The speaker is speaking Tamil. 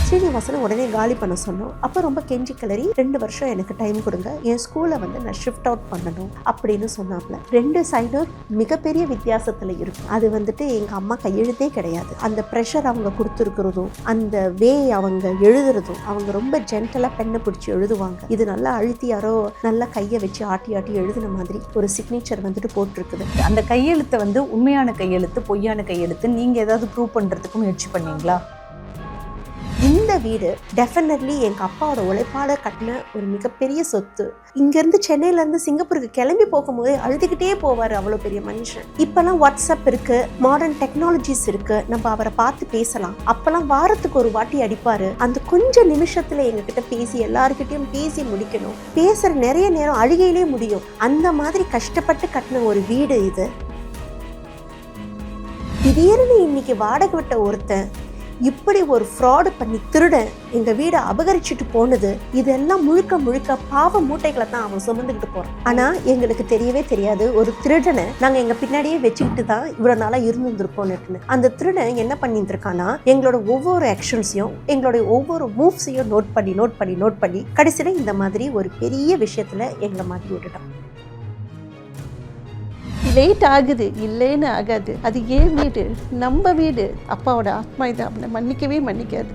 ஸ்ரீனிவாசனை உடனே காலி பண்ண சொன்னோம். அப்போ ரொம்ப கெஞ்சி கிளறி 2 வருஷம் எனக்கு டைம் கொடுங்க, என் ஸ்கூலை வந்து நான் ஷிஃப்ட் அவுட் பண்ணணும் அப்படின்னு சொன்னாப்ல. 2 சைடும் மிகப்பெரிய வித்தியாசத்தில் இருக்கும். அது வந்துட்டு எங்கள் அம்மா கையெழுத்தே கிடையாது. அந்த ப்ரெஷர் அவங்க கொடுத்துருக்கிறதும், அந்த வே அவங்க எழுதுறதும், அவங்க ரொம்ப ஜென்டலாக பெண்ணை பிடிச்சி எழுதுவாங்க. இது நல்லா அழுத்தி யாரோ நல்லா கையை வச்சு ஆட்டி ஆட்டி எழுதின மாதிரி ஒரு சிக்னேச்சர் வந்துட்டு போட்டிருக்குது. அந்த கையெழுத்தை வந்து உண்மையான கையெழுத்து, பொய்யான கையெழுத்து நீங்கள் ஏதாவது ப்ரூவ் பண்ணுறதுக்கு முயற்சி பண்ணீங்களா? இந்த வீடு டெஃபினெட்லி எங்கள் அப்பாவோட உழைப்பால் கட்டின ஒரு மிகப்பெரிய சொத்து. இங்கேருந்து சென்னையிலேருந்து சிங்கப்பூருக்கு கிளம்பி போகும்போது அழுதுகிட்டே போவார், அவ்வளோ பெரிய மனுஷன். இப்போல்லாம் வாட்ஸ்அப் இருக்குது, மாடர்ன் டெக்னாலஜிஸ் இருக்குது, நம்ம அவரை பார்த்து பேசலாம். அப்போல்லாம் வாரத்துக்கு ஒரு வாட்டி அடிப்பார். அந்த கொஞ்சம் நிமிஷத்தில் எங்ககிட்ட பேசி எல்லாருக்கிட்டையும் பேசி முடிக்கணும். பேசுகிற நிறைய நேரம் அழுகையிலே முடியும். அந்த மாதிரி கஷ்டப்பட்டு கட்டின ஒரு வீடு இது. திடீர்னு இன்னைக்கு வாடகை விட்ட ஒருத்தன் இப்படி ஒரு ஃப்ராடு பண்ணி திருடன் எங்க வீடை அபகரிச்சுட்டு போனது, இதெல்லாம் முழுக்க முழுக்க பாவ மூட்டைகளை தான் அவன் சுமந்துக்கிட்டு போறான். ஆனா எங்களுக்கு தெரியவே தெரியாது, ஒரு திருடனை நாங்க எங்க பின்னாடியே வச்சுக்கிட்டு தான் இவ்வளவு நாளா இருந்திருப்போம்னு. அந்த திருடன் என்ன பண்ணிட்டு இருக்கான்னா, எங்களோட ஒவ்வொரு ஆக்ஷன்ஸையும், எங்களுடைய ஒவ்வொரு மூவ்ஸையும் நோட் பண்ணி கடைசியில இந்த மாதிரி ஒரு பெரிய விஷயத்துல எங்களை மாட்டி விட்டுட்டான். லேட் ஆகுது, இல்லைன்னு ஆகாது. அது ஏன் வீடு, நம்ம வீடு. அப்பாவோட ஆத்மா இதை அவனை மன்னிக்கவே மன்னிக்காது.